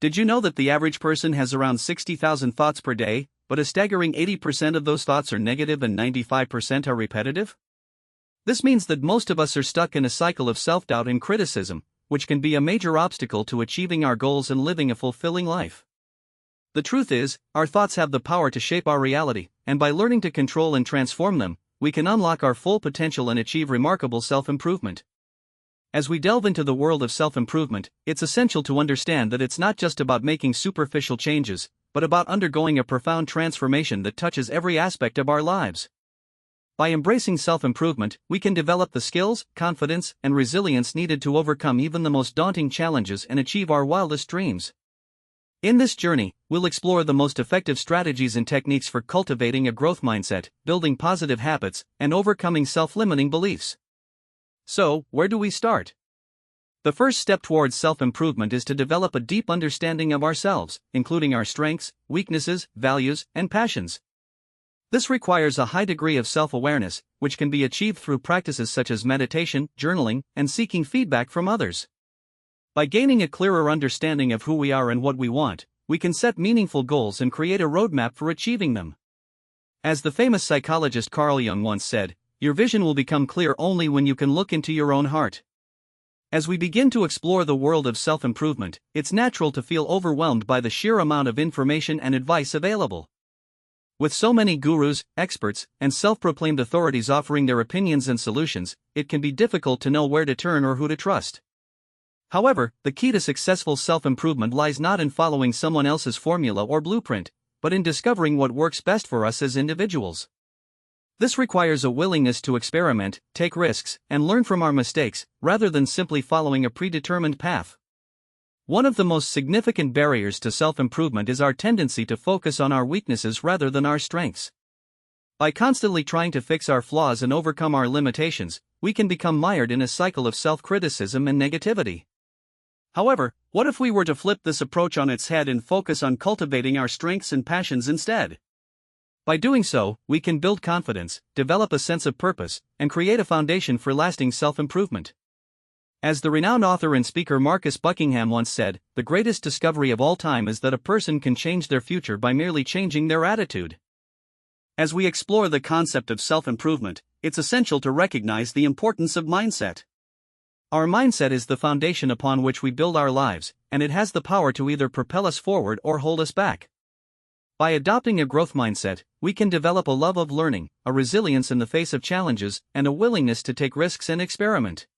Did you know that the average person has around 60,000 thoughts per day, but a staggering 80% of those thoughts are negative and 95% are repetitive? This means that most of us are stuck in a cycle of self-doubt and criticism, which can be a major obstacle to achieving our goals and living a fulfilling life. The truth is, our thoughts have the power to shape our reality, and by learning to control and transform them, we can unlock our full potential and achieve remarkable self-improvement. As we delve into the world of self-improvement, it's essential to understand that it's not just about making superficial changes, but about undergoing a profound transformation that touches every aspect of our lives. By embracing self-improvement, we can develop the skills, confidence, and resilience needed to overcome even the most daunting challenges and achieve our wildest dreams. In this journey, we'll explore the most effective strategies and techniques for cultivating a growth mindset, building positive habits, and overcoming self-limiting beliefs. So, where do we start? The first step towards self-improvement is to develop a deep understanding of ourselves, including our strengths, weaknesses, values, and passions. This requires a high degree of self-awareness, which can be achieved through practices such as meditation, journaling, and seeking feedback from others. By gaining a clearer understanding of who we are and what we want, we can set meaningful goals and create a roadmap for achieving them. As the famous psychologist Carl Jung once said, "Your vision will become clear only when you can look into your own heart." As we begin to explore the world of self-improvement, it's natural to feel overwhelmed by the sheer amount of information and advice available. With so many gurus, experts, and self-proclaimed authorities offering their opinions and solutions, it can be difficult to know where to turn or who to trust. However, the key to successful self-improvement lies not in following someone else's formula or blueprint, but in discovering what works best for us as individuals. This requires a willingness to experiment, take risks, and learn from our mistakes, rather than simply following a predetermined path. One of the most significant barriers to self-improvement is our tendency to focus on our weaknesses rather than our strengths. By constantly trying to fix our flaws and overcome our limitations, we can become mired in a cycle of self-criticism and negativity. However, what if we were to flip this approach on its head and focus on cultivating our strengths and passions instead? By doing so, we can build confidence, develop a sense of purpose, and create a foundation for lasting self-improvement. As the renowned author and speaker Marcus Buckingham once said, "The greatest discovery of all time is that a person can change their future by merely changing their attitude." As we explore the concept of self-improvement, it's essential to recognize the importance of mindset. Our mindset is the foundation upon which we build our lives, and it has the power to either propel us forward or hold us back. By adopting a growth mindset, we can develop a love of learning, a resilience in the face of challenges, and a willingness to take risks and experiment.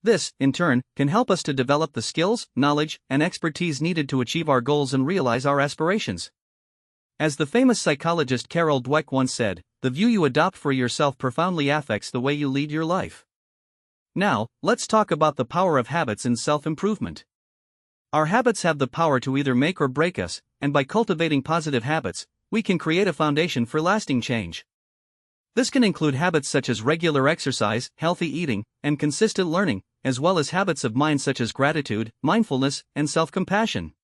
This, in turn, can help us to develop the skills, knowledge, and expertise needed to achieve our goals and realize our aspirations. As the famous psychologist Carol Dweck once said, "The view you adopt for yourself profoundly affects the way you lead your life." Now, let's talk about the power of habits in self-improvement. Our habits have the power to either make or break us, and by cultivating positive habits, we can create a foundation for lasting change. This can include habits such as regular exercise, healthy eating, and consistent learning, as well as habits of mind such as gratitude, mindfulness, and self-compassion.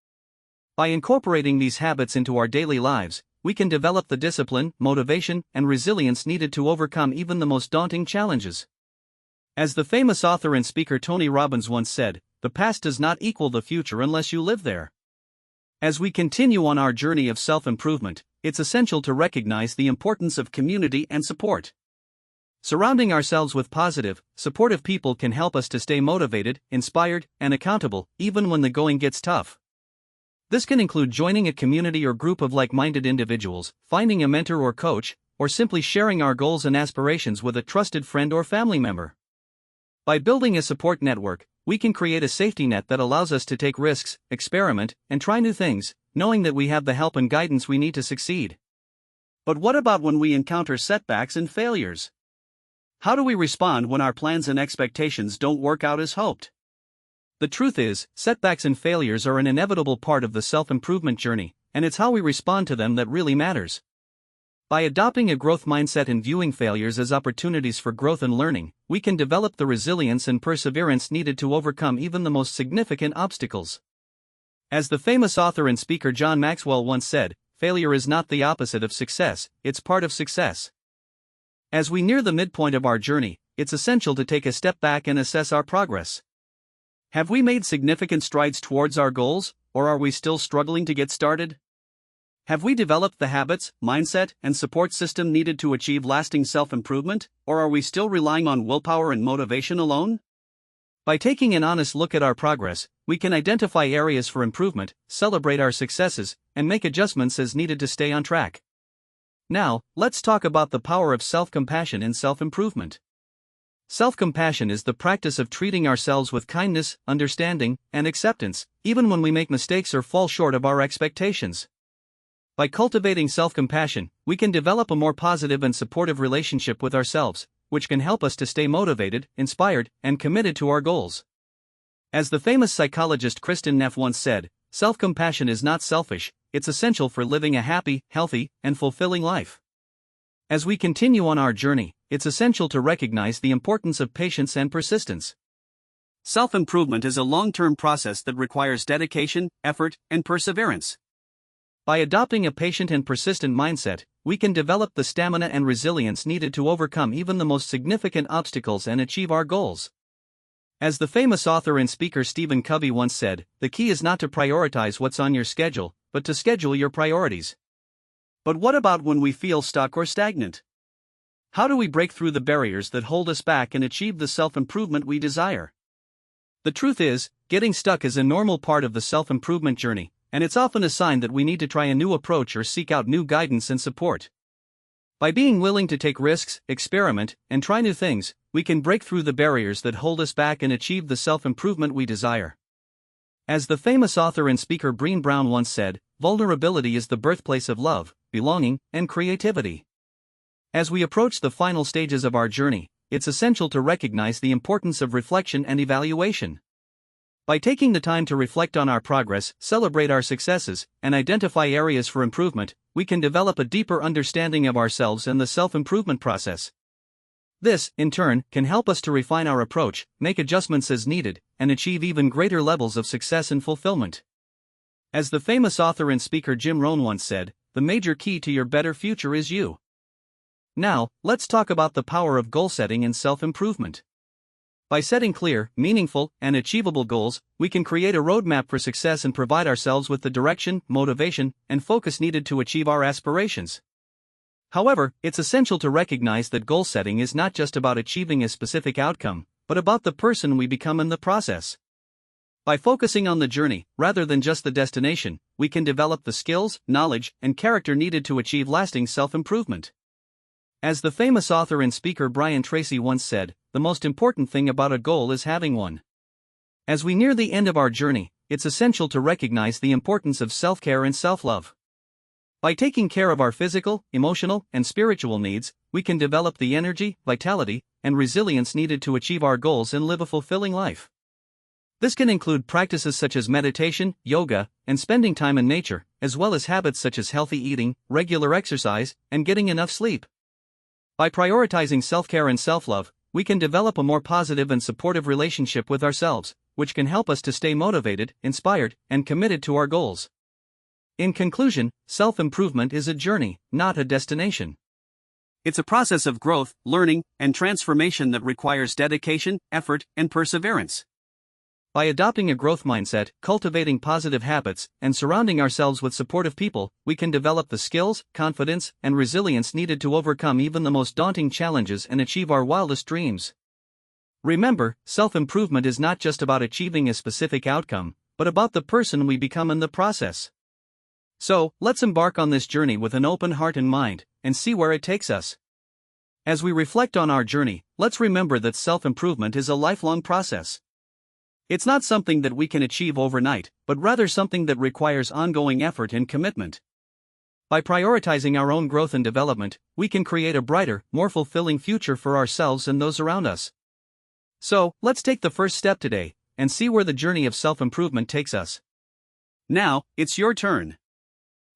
By incorporating these habits into our daily lives, we can develop the discipline, motivation, and resilience needed to overcome even the most daunting challenges. As the famous author and speaker Tony Robbins once said, "The past does not equal the future unless you live there." As we continue on our journey of self-improvement, it's essential to recognize the importance of community and support. Surrounding ourselves with positive, supportive people can help us to stay motivated, inspired, and accountable, even when the going gets tough. This can include joining a community or group of like-minded individuals, finding a mentor or coach, or simply sharing our goals and aspirations with a trusted friend or family member. By building a support network, we can create a safety net that allows us to take risks, experiment, and try new things, knowing that we have the help and guidance we need to succeed. But what about when we encounter setbacks and failures? How do we respond when our plans and expectations don't work out as hoped? The truth is, setbacks and failures are an inevitable part of the self-improvement journey, and it's how we respond to them that really matters. By adopting a growth mindset and viewing failures as opportunities for growth and learning, we can develop the resilience and perseverance needed to overcome even the most significant obstacles. As the famous author and speaker John Maxwell once said, "Failure is not the opposite of success, it's part of success." As we near the midpoint of our journey, it's essential to take a step back and assess our progress. Have we made significant strides towards our goals, or are we still struggling to get started? Have we developed the habits, mindset, and support system needed to achieve lasting self-improvement, or are we still relying on willpower and motivation alone? By taking an honest look at our progress, we can identify areas for improvement, celebrate our successes, and make adjustments as needed to stay on track. Now, let's talk about the power of self-compassion in self-improvement. Self-compassion is the practice of treating ourselves with kindness, understanding, and acceptance, even when we make mistakes or fall short of our expectations. By cultivating self-compassion, we can develop a more positive and supportive relationship with ourselves, which can help us to stay motivated, inspired, and committed to our goals. As the famous psychologist Kristin Neff once said, self-compassion is not selfish, it's essential for living a happy, healthy, and fulfilling life. As we continue on our journey, it's essential to recognize the importance of patience and persistence. Self-improvement is a long-term process that requires dedication, effort, and perseverance. By adopting a patient and persistent mindset, we can develop the stamina and resilience needed to overcome even the most significant obstacles and achieve our goals. As the famous author and speaker Stephen Covey once said, the key is not to prioritize what's on your schedule, but to schedule your priorities. But what about when we feel stuck or stagnant? How do we break through the barriers that hold us back and achieve the self-improvement we desire? The truth is, getting stuck is a normal part of the self-improvement journey, and it's often a sign that we need to try a new approach or seek out new guidance and support. By being willing to take risks, experiment, and try new things, we can break through the barriers that hold us back and achieve the self-improvement we desire. As the famous author and speaker Brené Brown once said, vulnerability is the birthplace of love, belonging, and creativity. As we approach the final stages of our journey, it's essential to recognize the importance of reflection and evaluation. By taking the time to reflect on our progress, celebrate our successes, and identify areas for improvement, we can develop a deeper understanding of ourselves and the self-improvement process. This, in turn, can help us to refine our approach, make adjustments as needed, and achieve even greater levels of success and fulfillment. As the famous author and speaker Jim Rohn once said, the major key to your better future is you. Now, let's talk about the power of goal setting and self-improvement. By setting clear, meaningful, and achievable goals, we can create a roadmap for success and provide ourselves with the direction, motivation, and focus needed to achieve our aspirations. However, it's essential to recognize that goal setting is not just about achieving a specific outcome, but about the person we become in the process. By focusing on the journey, rather than just the destination, we can develop the skills, knowledge, and character needed to achieve lasting self-improvement. As the famous author and speaker Brian Tracy once said, the most important thing about a goal is having one. As we near the end of our journey, it's essential to recognize the importance of self-care and self-love. By taking care of our physical, emotional, and spiritual needs, we can develop the energy, vitality, and resilience needed to achieve our goals and live a fulfilling life. This can include practices such as meditation, yoga, and spending time in nature, as well as habits such as healthy eating, regular exercise, and getting enough sleep. By prioritizing self-care and self-love, we can develop a more positive and supportive relationship with ourselves, which can help us to stay motivated, inspired, and committed to our goals. In conclusion, self-improvement is a journey, not a destination. It's a process of growth, learning, and transformation that requires dedication, effort, and perseverance. By adopting a growth mindset, cultivating positive habits, and surrounding ourselves with supportive people, we can develop the skills, confidence, and resilience needed to overcome even the most daunting challenges and achieve our wildest dreams. Remember, self-improvement is not just about achieving a specific outcome, but about the person we become in the process. So, let's embark on this journey with an open heart and mind, and see where it takes us. As we reflect on our journey, let's remember that self-improvement is a lifelong process. It's not something that we can achieve overnight, but rather something that requires ongoing effort and commitment. By prioritizing our own growth and development, we can create a brighter, more fulfilling future for ourselves and those around us. So, let's take the first step today, and see where the journey of self-improvement takes us. Now, it's your turn.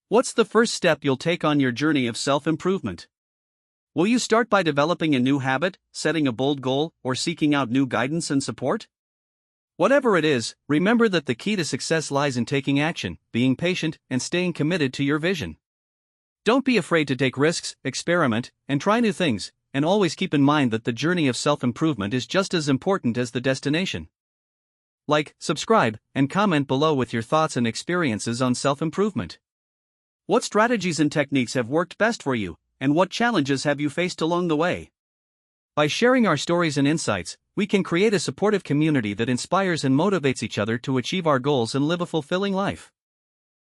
What's the first step you'll take on your journey of self-improvement? Will you start by developing a new habit, setting a bold goal, or seeking out new guidance and support? Whatever it is, remember that the key to success lies in taking action, being patient, and staying committed to your vision. Don't be afraid to take risks, experiment, and try new things, and always keep in mind that the journey of self-improvement is just as important as the destination. like, subscribe, and comment below with your thoughts and experiences on self-improvement. What strategies and techniques have worked best for you, and what challenges have you faced along the way? By sharing our stories and insights, we can create a supportive community that inspires and motivates each other to achieve our goals and live a fulfilling life.